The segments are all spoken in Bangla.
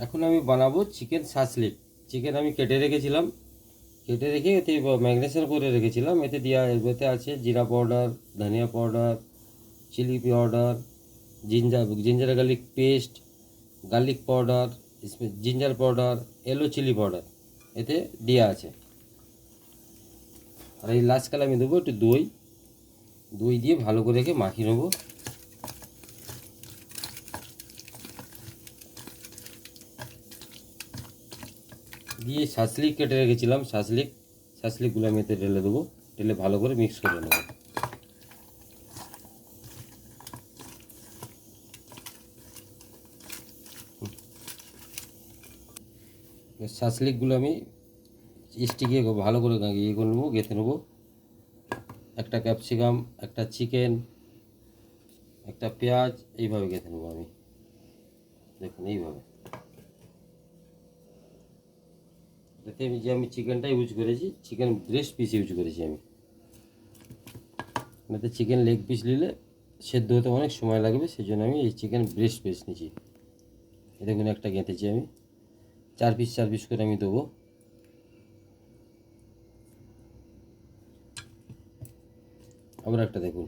এখন আমি বানাবো চিকেন শাসলিক। চিকেন আমি কেটে রেখেছিলাম, কেটে রেখে এতে ম্যারিনেশন করে রেখেছিলাম। এতে আছে জিরা পাউডার, ধনিয়া powder, chilli powder, ginger garlic paste, garlic powder, ginger powder, yellow chilli powder এতে দেওয়া আছে। আর এই লাস্টকালে আমি দেবো একটু দই। দই দিয়ে ভালো করে রেখে মাখিয়ে নেবো। দিয়ে শাসলিক কেটে রেখেছিলাম, শাসলিকগুলো আমি এতে ঢেলে দেবো। ঢেলে ভালো করে মিক্স করে নেবো। শাসলিকগুলো আমি স্টিকে ভালো করে ইয়ে করে নেবো, গেঁথে নেবো। একটা ক্যাপসিকাম, একটা চিকেন, একটা পেঁয়াজ, এইভাবে গেঁথে নেবো আমি। দেখুন এইভাবে। এতে আমি চিকেনটা ইউজ করেছি, চিকেন ব্রেস্ট পিস ইউজ করেছি আমি। এতে চিকেন লেগ পিস নিলে সেদ্ধ হতে অনেক সময় লাগবে, সেই জন্য আমি এই চিকেন ব্রেস্ট পিস নিয়েছি। দেখুন একটা গেঁথেছি আমি, 4 পিস করে আমি দেবো। আবার একটা দেখুন।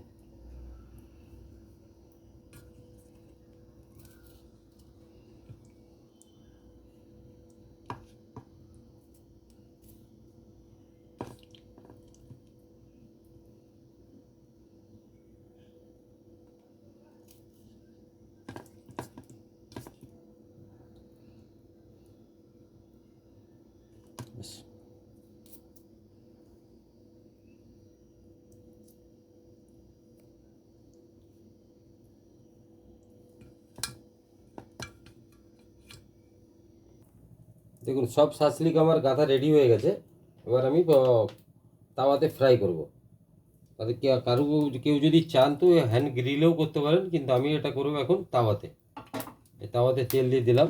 ব্যাস। দেখুন সব শাসলিক আমার গাঁথা রেডি হয়ে গেছে। এবার আমি তাওয়াতে ফ্রাই করব। তাতে কেউ যদি চান তো হ্যান্ড গ্রিলেও করতে পারেন, কিন্তু আমি এটা করবো এখন তাওয়াতে। এই তাওয়াতে তেল দিয়ে দিলাম,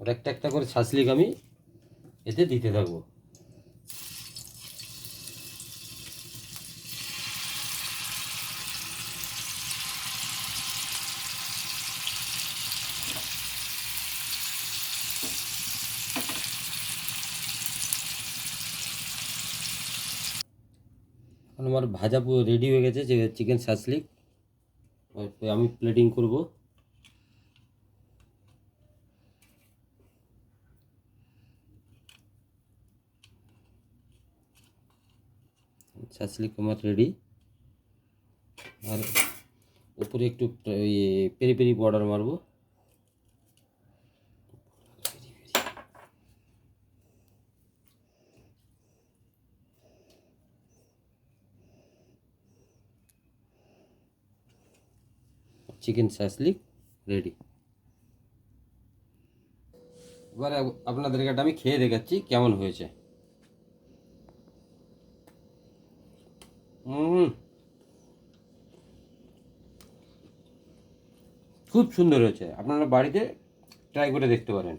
আর একটা একটা করে শাসলিক আমি এতে দিতে থাকবো। এখন আমার ভাজা পুরো রেডি হয়ে গেছে, যে চিকেন শাসলিক। আমি প্লেটিং করব। শাসলিক আমার রেডি। আর উপরে একটু পেরি পেরি পাউডার মারবো। Chicken shashlik ready. এবার আপনাদেরকে একটা আমি খেয়ে দেখাচ্ছি কেমন হয়েছে। খুব সুন্দর হয়েছে, আপনারা বাড়িতে ট্রাই করে দেখতে পারেন।